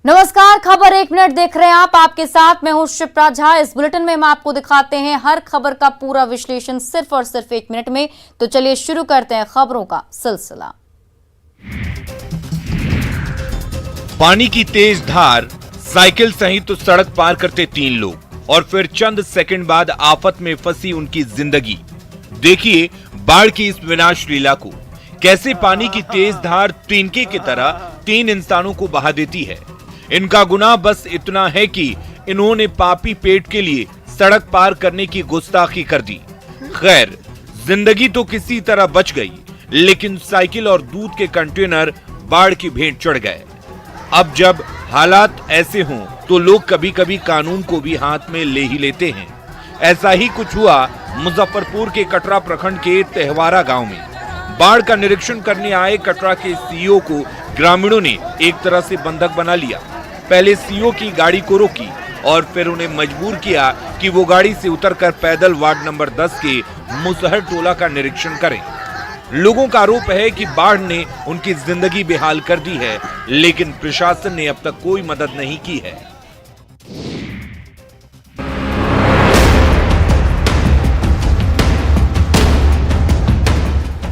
नमस्कार, खबर एक मिनट देख रहे हैं आप। आपके साथ मैं हूं शिप्रा झा। इस बुलेटिन में हम आपको दिखाते हैं हर खबर का पूरा विश्लेषण सिर्फ और सिर्फ 1 मिनट में। तो चलिए शुरू करते हैं खबरों का सिलसिला। पानी की तेज धार, साइकिल सहित तो सड़क पार करते 3 लोग और फिर चंद सेकंड बाद आफत में फंसी उनकी जिंदगी। देखिए बाढ़ की इस विनाश लीला को, कैसे पानी की तेज धार तिनके की तरह 3 इंसानों को बहा देती है। इनका गुनाह बस इतना है कि इन्होंने पापी पेट के लिए सड़क पार करने की गुस्ताखी कर दी। खैर, जिंदगी तो किसी तरह बच गई, लेकिन साइकिल और दूध के कंटेनर बाढ़ की भेंट चढ़ गए। अब जब हालात ऐसे हों तो लोग कभी कभी कानून को भी हाथ में ले ही लेते हैं। ऐसा ही कुछ हुआ मुजफ्फरपुर के कटरा प्रखंड के तेहवारा गांव में। बाढ़ का निरीक्षण करने आए कटरा के सीईओ को ग्रामीणों ने एक तरह से बंधक बना लिया। पहले सीईओ की गाड़ी को रोकी और फिर उन्हें मजबूर किया कि वो गाड़ी से उतरकर पैदल वार्ड नंबर 10 के मुसहर टोला का निरीक्षण करें। लोगों का आरोप है कि बाढ़ ने उनकी जिंदगी बेहाल कर दी है, लेकिन प्रशासन ने अब तक कोई मदद नहीं की है।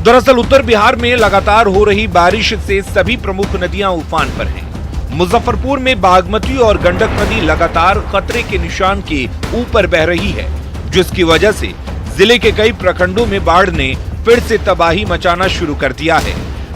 दरअसल उत्तर बिहार में लगातार हो रही बारिश से सभी प्रमुख नदियां उफान पर हैं। मुजफ्फरपुर में बागमती और गंडक नदी लगातार खतरे के निशान के ऊपर बह रही है, जिसकी वजह से जिले के कई प्रखंडों में बाढ़ ने फिर से तबाही मचाना शुरू कर दिया है,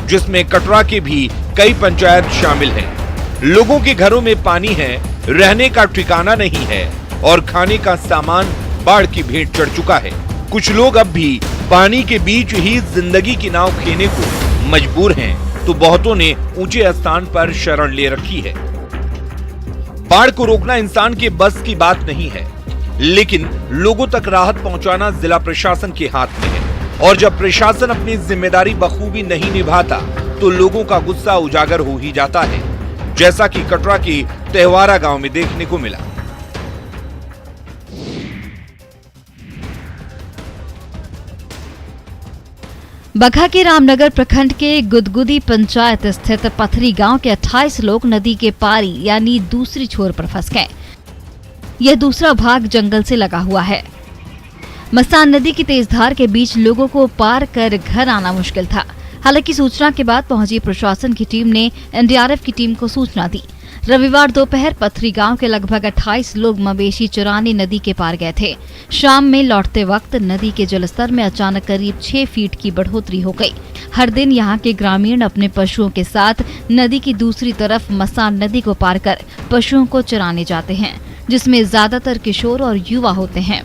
जिसमें कटरा के भी कई पंचायत शामिल हैं। लोगों के घरों में पानी है, रहने का ठिकाना नहीं है और खाने का सामान बाढ़ की भेंट चढ़ चुका है। कुछ लोग अब भी पानी के बीच ही जिंदगी की नाव खेने को मजबूर हैं, तो बहुतों ने ऊंचे स्थान पर शरण ले रखी है। बाढ़ को रोकना इंसान के बस की बात नहीं है, लेकिन लोगों तक राहत पहुंचाना जिला प्रशासन के हाथ में है। और जब प्रशासन अपनी जिम्मेदारी बखूबी नहीं निभाता तो लोगों का गुस्सा उजागर हो ही जाता है, जैसा कि कटरा के तेहवारा गांव में देखने को मिला। बगहा के रामनगर प्रखंड के गुदगुदी पंचायत स्थित पथरी गांव के 28 लोग नदी के पारी यानी दूसरी छोर पर फंस गए। यह दूसरा भाग जंगल से लगा हुआ है। मसान नदी की तेज धार के बीच लोगों को पार कर घर आना मुश्किल था। हालांकि सूचना के बाद पहुंची प्रशासन की टीम ने एनडीआरएफ की टीम को सूचना दी। रविवार दोपहर पथरी गांव के लगभग 28 लोग मवेशी चराने नदी के पार गए थे। शाम में लौटते वक्त नदी के जलस्तर में अचानक करीब 6 फीट की बढ़ोतरी हो गई। हर दिन यहां के ग्रामीण अपने पशुओं के साथ नदी की दूसरी तरफ मसान नदी को पार कर पशुओं को चराने जाते हैं, जिसमें ज्यादातर किशोर और युवा होते हैं।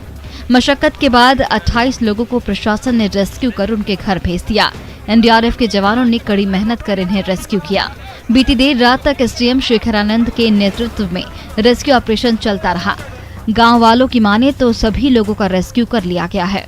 मशक्कत के बाद 28 लोगों को प्रशासन ने रेस्क्यू कर उनके घर भेज दिया। एनडीआरएफ के जवानों ने कड़ी मेहनत कर इन्हें रेस्क्यू किया। बीती देर रात तक एसडीएम शेखरानंद के नेतृत्व में रेस्क्यू ऑपरेशन चलता रहा। गांव वालों की माने तो सभी लोगों का रेस्क्यू कर लिया गया है।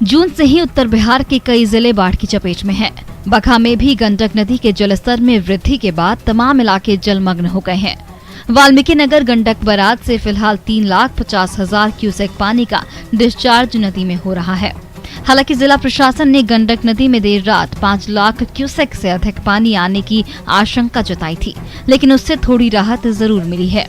जून से ही उत्तर बिहार के कई जिले बाढ़ की चपेट में हैं। बगहा में भी गंडक नदी के जलस्तर में वृद्धि के बाद तमाम इलाके जलमग्न हो गए हैं। वाल्मीकि नगर गंडक बराज से फिलहाल 3,50,000 क्यूसेक पानी का डिस्चार्ज नदी में हो रहा है। हालांकि जिला प्रशासन ने गंडक नदी में देर रात 5 लाख क्यूसेक से अधिक पानी आने की आशंका जताई थी, लेकिन उससे थोड़ी राहत जरूर मिली है।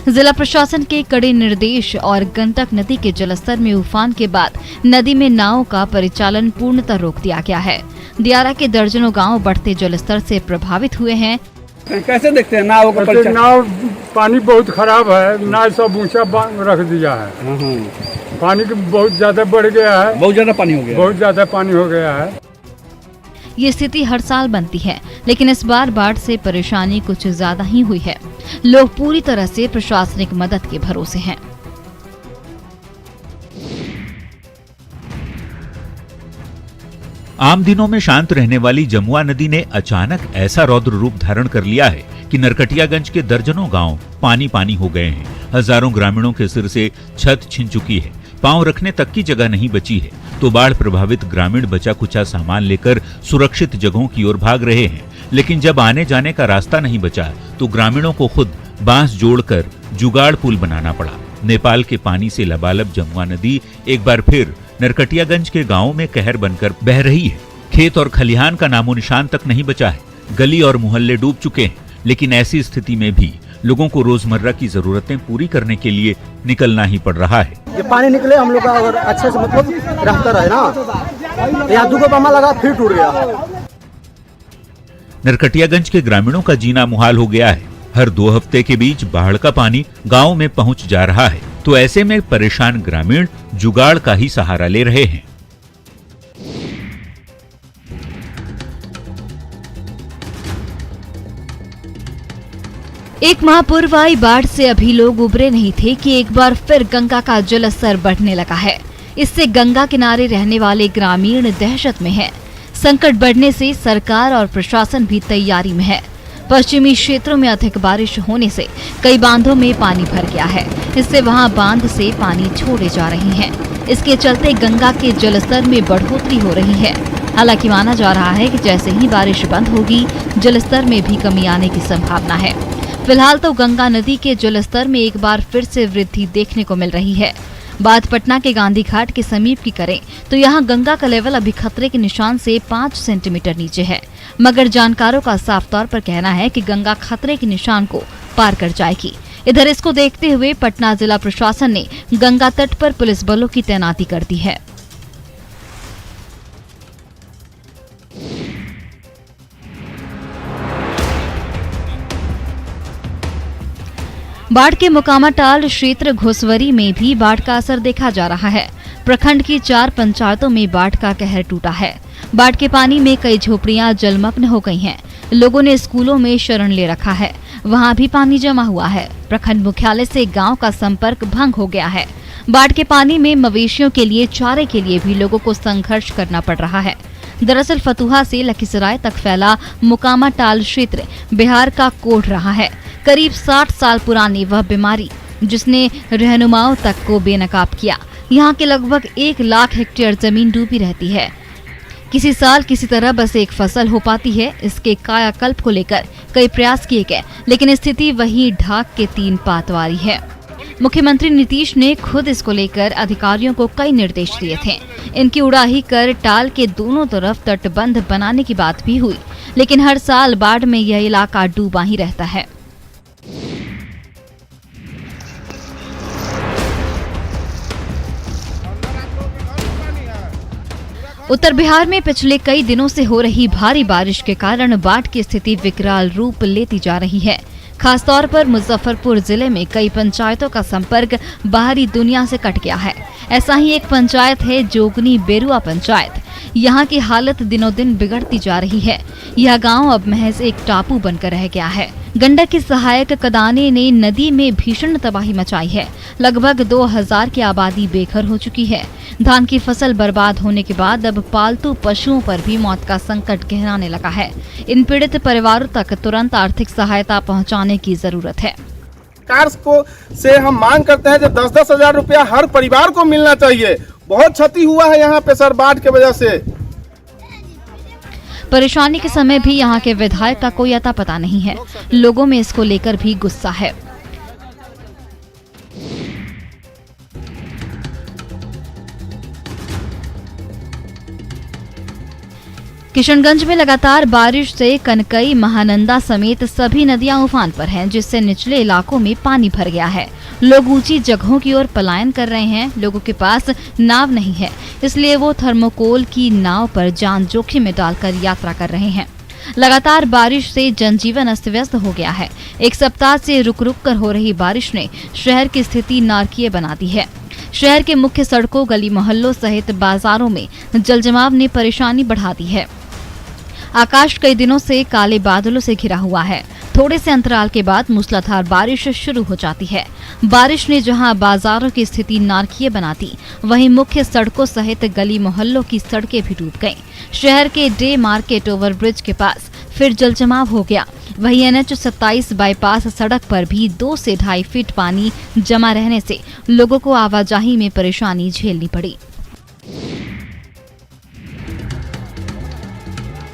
जिला प्रशासन के कड़े निर्देश और गंडक नदी के जलस्तर में उफान के बाद नदी में नावों का परिचालन पूर्णतः रोक दिया गया है। दियारा के दर्जनों गांव बढ़ते जलस्तर से प्रभावित हुए हैं। कैसे देखते हैं नाव का परिचालन? नाव पानी बहुत खराब है, नाव सब ऊंचा रख दिया है। पानी बहुत ज्यादा बढ़ गया है, बहुत ज्यादा पानी हो गया, बहुत ज्यादा पानी हो गया है। ये स्थिति हर साल बनती है, लेकिन इस बार बाढ़ से परेशानी कुछ ज्यादा ही हुई है। लोग पूरी तरह से प्रशासनिक मदद के भरोसे हैं। आम दिनों में शांत रहने वाली जमुआ नदी ने अचानक ऐसा रौद्र रूप धारण कर लिया है कि नरकटियागंज के दर्जनों गांव पानी पानी हो गए हैं। हजारों ग्रामीणों के सिर से छत छिन चुकी है, पांव रखने तक की जगह नहीं बची है। तो बाढ़ प्रभावित ग्रामीण बचा कुचा सामान लेकर सुरक्षित जगहों की ओर भाग रहे हैं, लेकिन जब आने जाने का रास्ता नहीं बचा तो ग्रामीणों को खुद बांस जोड़कर जुगाड़ पुल बनाना पड़ा। नेपाल के पानी से लबालब जमुआ नदी एक बार फिर नरकटियागंज के गांवों में कहर बनकर बह रही है। खेत और खलिहान का नामो निशान तक नहीं बचा है। गली और मोहल्ले डूब चुके हैं। लेकिन ऐसी स्थिति में भी लोगों को रोजमर्रा की जरूरतें पूरी करने के लिए निकलना ही पड़ रहा है। ये पानी निकले हम लोग का अगर अच्छे से मतलब रहता रहे ना, यहाँ 2 बमा लगा फिर टूट गया। नरकटियागंज के ग्रामीणों का जीना मुहाल हो गया है। हर 2 हफ्ते के बीच बाढ़ का पानी गांव में पहुंच जा रहा है, तो ऐसे में परेशान ग्रामीण जुगाड़ का ही सहारा ले रहे हैं। एक माह पूर्व आई बाढ़ से अभी लोग उबरे नहीं थे कि एक बार फिर गंगा का जलस्तर बढ़ने लगा है। इससे गंगा किनारे रहने वाले ग्रामीण दहशत में हैं। संकट बढ़ने से सरकार और प्रशासन भी तैयारी में है। पश्चिमी क्षेत्रों में अधिक बारिश होने से कई बांधों में पानी भर गया है। इससे वहां बांध से पानी छोड़े जा रहे हैं। इसके चलते गंगा के जलस्तर में बढ़ोतरी हो रही है। हालांकि माना जा रहा है कि जैसे ही बारिश बंद होगी, जलस्तर में भी कमी आने की संभावना है। फिलहाल तो गंगा नदी के जलस्तर में एक बार फिर से वृद्धि देखने को मिल रही है। बात पटना के गांधी घाट के समीप की करें तो यहाँ गंगा का लेवल अभी खतरे के निशान से 5 सेंटीमीटर नीचे है, मगर जानकारों का साफ तौर पर कहना है कि गंगा खतरे के निशान को पार कर जाएगी। इधर इसको देखते हुए पटना जिला प्रशासन ने गंगा तट पर पुलिस बलों की तैनाती कर दी है। बाढ़ के मोकामा टाल क्षेत्र घोसवरी में भी बाढ़ का असर देखा जा रहा है। प्रखंड की 4 पंचायतों में बाढ़ का कहर टूटा है। बाढ़ के पानी में कई झोपड़ियां जलमग्न हो गई हैं। लोगों ने स्कूलों में शरण ले रखा है, वहां भी पानी जमा हुआ है। प्रखंड मुख्यालय से गांव का संपर्क भंग हो गया है। बाढ़ के पानी में मवेशियों के लिए चारे के लिए भी लोगों को संघर्ष करना पड़ रहा है। दरअसल फतुहा से लखीसराय तक फैला मोकामा टाल क्षेत्र बिहार का कोढ़ रहा है। करीब 60 साल पुरानी वह बीमारी जिसने रहनुमाओं तक को बेनकाब किया। यहाँ के लगभग 1 लाख हेक्टेयर जमीन डूबी रहती है। किसी साल किसी तरह बस एक फसल हो पाती है। इसके कायाकल्प को लेकर कई प्रयास किए गए, लेकिन स्थिति वही ढाक के 3 पात वाली है। मुख्यमंत्री नीतीश ने खुद इसको लेकर अधिकारियों को कई निर्देश दिए थे। इनकी उड़ाही कर टाल के दोनों तरफ तटबंध बनाने की बात भी हुई, लेकिन हर साल बाढ़ में यह इलाका डूबा ही रहता है। उत्तर बिहार में पिछले कई दिनों से हो रही भारी बारिश के कारण बाढ़ की स्थिति विकराल रूप लेती जा रही है। खासतौर पर मुजफ्फरपुर जिले में कई पंचायतों का संपर्क बाहरी दुनिया से कट गया है। ऐसा ही एक पंचायत है जोगनी बेरुआ पंचायत। यहाँ की हालत दिनों दिन बिगड़ती जा रही है। यह गांव अब महज एक टापू बनकर रह गया है। गंडक की सहायक कदाने ने नदी में भीषण तबाही मचाई है। लगभग 2000 की आबादी बेघर हो चुकी है। धान की फसल बर्बाद होने के बाद अब पालतू पशुओं पर भी मौत का संकट गहराने लगा है। इन पीड़ित परिवारों तक तुरंत आर्थिक सहायता पहुंचाने की जरूरत है। सरकार को से हम मांग करते हैं कि 10-10 हजार रुपया हर परिवार को मिलना चाहिए। बहुत क्षति हुआ है यहाँ पे सर बाढ़ के वजह से। परेशानी के समय भी यहाँ के विधायक का कोई अता पता नहीं है। लोगों में इसको लेकर भी गुस्सा है। किशनगंज में लगातार बारिश से कनकई, महानंदा समेत सभी नदियां उफान पर हैं, जिससे निचले इलाकों में पानी भर गया है। लोग ऊंची जगहों की ओर पलायन कर रहे हैं। लोगों के पास नाव नहीं है, इसलिए वो थर्मोकोल की नाव पर जान जोखिम में डालकर यात्रा कर रहे हैं। लगातार बारिश से जनजीवन अस्त व्यस्त हो गया है। एक सप्ताह से रुक रुक कर हो रही बारिश ने शहर की स्थिति नारकीय बना दी है। शहर के मुख्य सड़कों, गली मोहल्लों सहित बाजारों में जलजमाव ने परेशानी बढ़ा दी है। आकाश कई दिनों से काले बादलों से घिरा हुआ है। थोड़े से अंतराल के बाद मूसलाधार बारिश शुरू हो जाती है। बारिश ने जहां बाजारों की स्थिति नारकीय बना दी, वहीं मुख्य सड़कों सहित गली मोहल्लों की सड़कें भी डूब गईं। शहर के डे मार्केट ओवरब्रिज के पास फिर जलजमाव हो गया। वहीं NH 27 बाईपास सड़क पर भी 2 से 2.5 फीट पानी जमा रहने से लोगों को आवाजाही में परेशानी झेलनी पड़ी।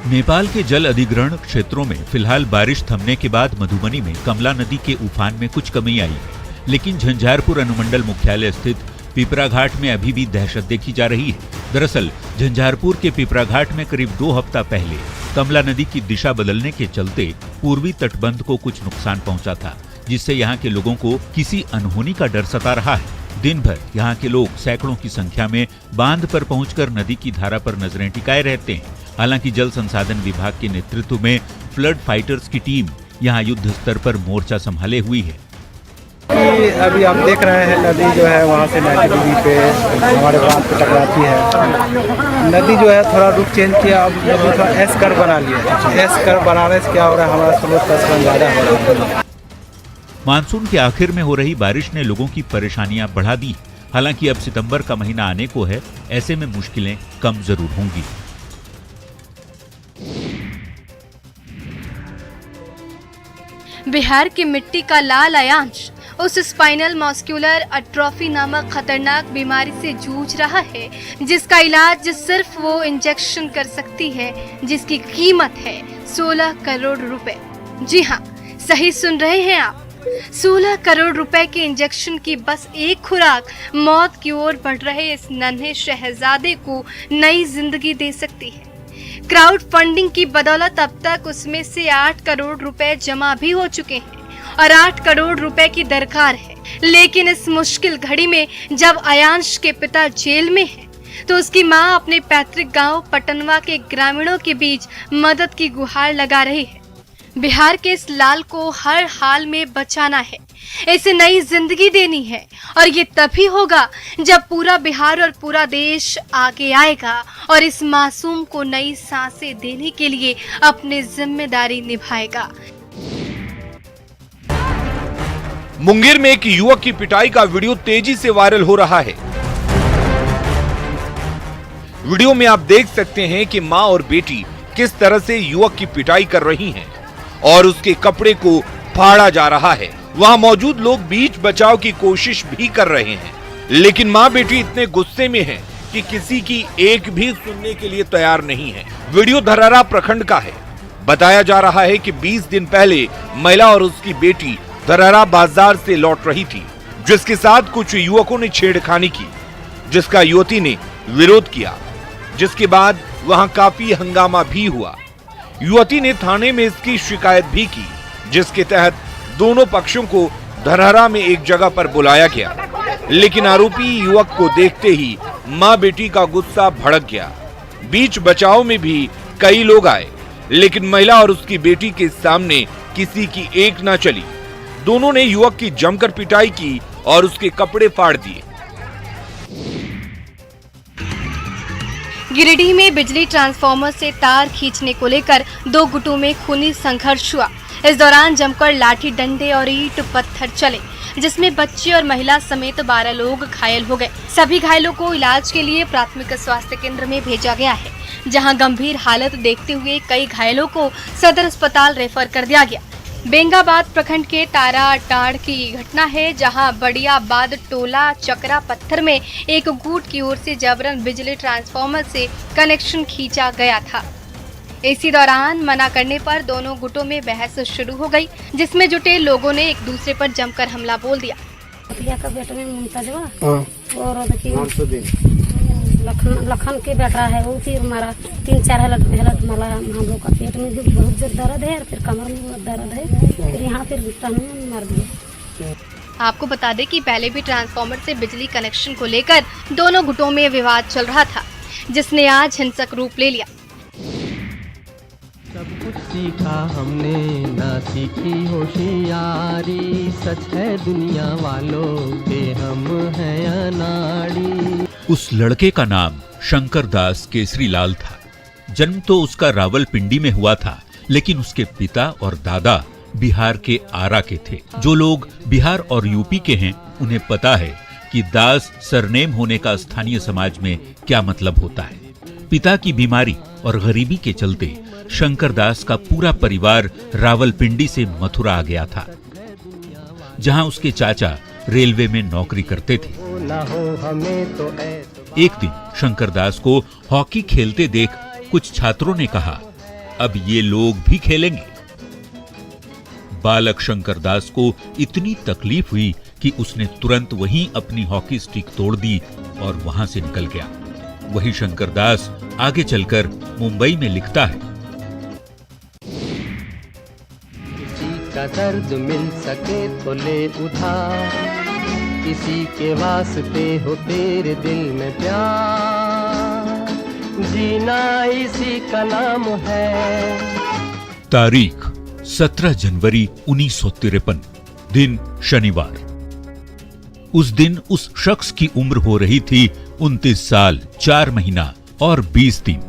नेपाल के जल अधिग्रहण क्षेत्रों में फिलहाल बारिश थमने के बाद मधुबनी में कमला नदी के उफान में कुछ कमी आई है, लेकिन झंझारपुर अनुमंडल मुख्यालय स्थित पिपरा घाट में अभी भी दहशत देखी जा रही है। दरअसल झंझारपुर के पिपरा घाट में करीब 2 हफ्ता पहले कमला नदी की दिशा बदलने के चलते पूर्वी तटबंध को कुछ नुकसान पहुंचा था, जिससे यहाँ के लोगों को किसी अनहोनी का डर सता रहा है। दिन भर यहाँ के लोग सैकड़ों की संख्या में बांध पर पहुंचकर नदी की धारा पर नजरें टिकाए रहते हैं। हालांकि जल संसाधन विभाग के नेतृत्व में फ्लड फाइटर्स की टीम यहाँ युद्ध स्तर पर मोर्चा संभाले हुई है। कि अभी आप देख रहे हैं नदी जो है वहाँ से 90 डिग्री पे हमारे बांध पे टकराती है। नदी जो है थोड़ा रुख चेंज किया, अब नदी थोड़ा एस कर बना लिया। एस कर बनाने से क्या हो रहा है, हमारा स्लो तस्कन ज़्यादा हो रहा है। मानसून के आखिर में हो रही बारिश ने लोगों की परेशानियां बढ़ा दी। हालांकि अब सितंबर का महीना आने को है, ऐसे में मुश्किलें कम जरूर होंगी। बिहार की मिट्टी का लाल अयांश उस स्पाइनल मस्कुलर एट्रोफी नामक खतरनाक बीमारी से जूझ रहा है, जिसका इलाज सिर्फ वो इंजेक्शन कर सकती है जिसकी कीमत है 16 करोड़ रुपए। जी हाँ, सही सुन रहे हैं आप, 16 करोड़ रुपए के इंजेक्शन की बस एक खुराक मौत की ओर बढ़ रहे इस नन्हे शहजादे को नई जिंदगी दे सकती है। क्राउड फंडिंग की बदौलत अब तक उसमें से 8 करोड़ रुपए जमा भी हो चुके हैं और 8 करोड़ रुपए की दरकार है। लेकिन इस मुश्किल घड़ी में जब अयांश के पिता जेल में हैं, तो उसकी मां अपने पैतृक गांव पटनवा के ग्रामीणों के बीच मदद की गुहार लगा रही है। बिहार के इस लाल को हर हाल में बचाना है, इसे नई जिंदगी देनी है, और ये तभी होगा जब पूरा बिहार और पूरा देश आगे आएगा और इस मासूम को नई सांसें देने के लिए अपनी जिम्मेदारी निभाएगा। मुंगेर में एक युवक की पिटाई का वीडियो तेजी से वायरल हो रहा है। वीडियो में आप देख सकते हैं कि मां और बेटी किस तरह से युवक की पिटाई कर रही हैं और उसके कपड़े को फाड़ा जा रहा है। वहां मौजूद लोग बीच बचाव की कोशिश भी कर रहे हैं, लेकिन मां बेटी इतने गुस्से में हैं कि किसी की एक भी सुनने के लिए तैयार नहीं है। वीडियो धरहरा प्रखंड का है। बताया जा रहा है कि 20 दिन पहले महिला और उसकी बेटी धरहरा बाजार से लौट रही थी, जिसके साथ कुछ युवकों ने छेड़खानी की, जिसका युवती ने विरोध किया, जिसके बाद वहां काफी हंगामा भी हुआ। युवती ने थाने में इसकी शिकायत भी की, जिसके तहत दोनों पक्षों को धरहरा में एक जगह पर बुलाया गया। लेकिन आरोपी युवक को देखते ही मां बेटी का गुस्सा भड़क गया। बीच बचाव में भी कई लोग आए, लेकिन महिला और उसकी बेटी के सामने किसी की एक ना चली। दोनों ने युवक की जमकर पिटाई की और उसके कपड़े फाड़ दिए। गिरिडीह में बिजली ट्रांसफार्मर से तार खींचने को लेकर 2 गुटों में खूनी संघर्ष हुआ। इस दौरान जमकर लाठी डंडे और ईंट पत्थर चले, जिसमें बच्चे और महिला समेत 12 लोग घायल हो गए। सभी घायलों को इलाज के लिए प्राथमिक स्वास्थ्य केंद्र में भेजा गया है, जहां गंभीर हालत देखते हुए कई घायलों को सदर अस्पताल रेफर कर दिया गया। बेंगाबाद प्रखंड के ताराटाड़ की घटना है, जहां बड़ियाबाद टोला चकरा पत्थर में एक गुट की ओर से जबरन बिजली ट्रांसफार्मर से कनेक्शन खींचा गया था। इसी दौरान मना करने पर दोनों गुटों में बहस शुरू हो गई, जिसमें जुटे लोगों ने एक दूसरे पर जमकर हमला बोल दिया। लखन के बेटा है वो, फिर मारा 3-4 हालत मारा। हम लोग का पेट में भी बहुत जोर दर्द है और फिर कमर में बहुत दर्द है, फिर यहाँ फिर में मार दिया। आपको बता दें कि पहले भी ट्रांसफार्मर से बिजली कनेक्शन को लेकर दोनों गुटों में विवाद चल रहा था, जिसने आज हिंसक रूप ले लिया। सब कुछ सीखा हमने, ना सीखी होशियारी, सच है दुनिया वालों के हम हैं अनाड़ी। उस लड़के का नाम शंकर दास केसरीलाल था। जन्म तो उसका रावलपिंडी में हुआ था, लेकिन उसके पिता और दादा बिहार के आरा के थे। जो लोग बिहार और यूपी के हैं, उन्हें पता है कि दास सरनेम होने का स्थानीय समाज में क्या मतलब होता है। पिता की बीमारी और गरीबी के चलते शंकर दास का पूरा परिवार रावलपिंडी से मथुरा आ गया था, जहां उसके चाचा रेलवे में नौकरी करते थे। एक दिन शंकर दास को हॉकी खेलते देख कुछ छात्रों ने कहा, अब ये लोग भी खेलेंगे। बालक शंकर दास को इतनी तकलीफ हुई कि उसने तुरंत वहीं अपनी हॉकी स्टिक तोड़ दी और वहां से निकल गया। वही शंकर दास आगे चलकर मुंबई में लिखता है, किसी का दर्द मिल सके तो ले उधार, किसी के वास्ते हो तेरे दिल में प्यार, जीना इसी का नाम है। तारीख 17 जनवरी 1953, दिन शनिवार। उस दिन उस शख्स की उम्र हो रही थी 29 साल 4 महीना और 20 दिन,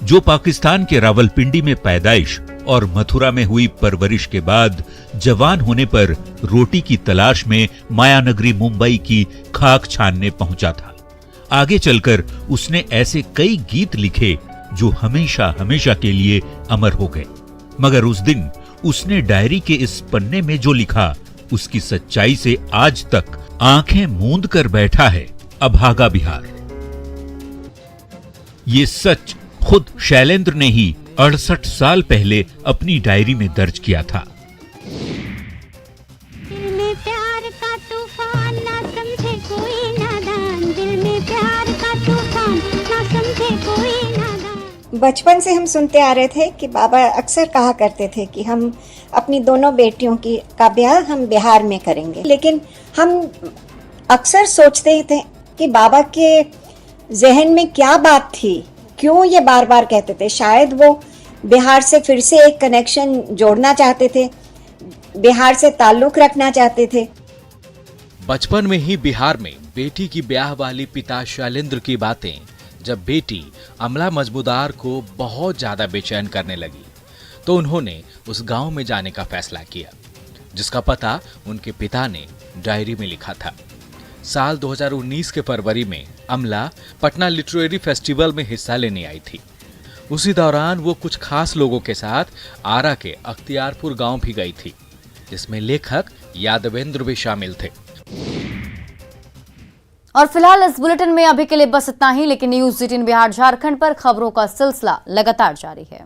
जो पाकिस्तान के रावलपिंडी में पैदाइश और मथुरा में हुई परवरिश के बाद जवान होने पर रोटी की तलाश में मायानगरी मुंबई की खाक छानने पहुंचा था। आगे चलकर उसने ऐसे कई गीत लिखे जो हमेशा हमेशा के लिए अमर हो गए। मगर उस दिन उसने डायरी के इस पन्ने में जो लिखा, उसकी सच्चाई से आज तक आंखें मूंद कर बैठा है अभागा बिहार। ये सच खुद शैलेंद्र ने ही 68 साल पहले अपनी डायरी में दर्ज किया था। दिल में प्यार का तूफान ना समझे कोई नादान, दिल में प्यार का तूफान ना समझे कोई नादान। बचपन से हम सुनते आ रहे थे कि बाबा अक्सर कहा करते थे कि हम अपनी दोनों बेटियों का ब्याह हम बिहार में करेंगे, लेकिन हम अक्सर सोचते ही थे कि बाबा के जहन में क्या बात थी, क्यों ये बार बार कहते थे। शायद वो बिहार से फिर से एक कनेक्शन जोड़ना चाहते थे, बिहार से ताल्लुक रखना चाहते थे। बचपन में ही बिहार में बेटी की ब्याह वाली पिता शैलेंद्र की बातें जब बेटी अमला मजमूदार को बहुत ज्यादा बेचैन करने लगी, तो उन्होंने उस गांव में जाने का फैसला किया, जिसका पता उनके पिता ने डायरी में लिखा था। साल 2019 के फरवरी में अमला पटना लिटरेरी फेस्टिवल में हिस्सा लेने आई थी। उसी दौरान वो कुछ खास लोगों के साथ आरा के अख्तियारपुर गांव भी गई थी, जिसमें लेखक यादवेंद्र भी शामिल थे। और फिलहाल इस बुलेटिन में अभी के लिए बस इतना ही, लेकिन न्यूज़ 18 बिहार झारखंड पर खबरों का सिलसिला लगातार जारी है।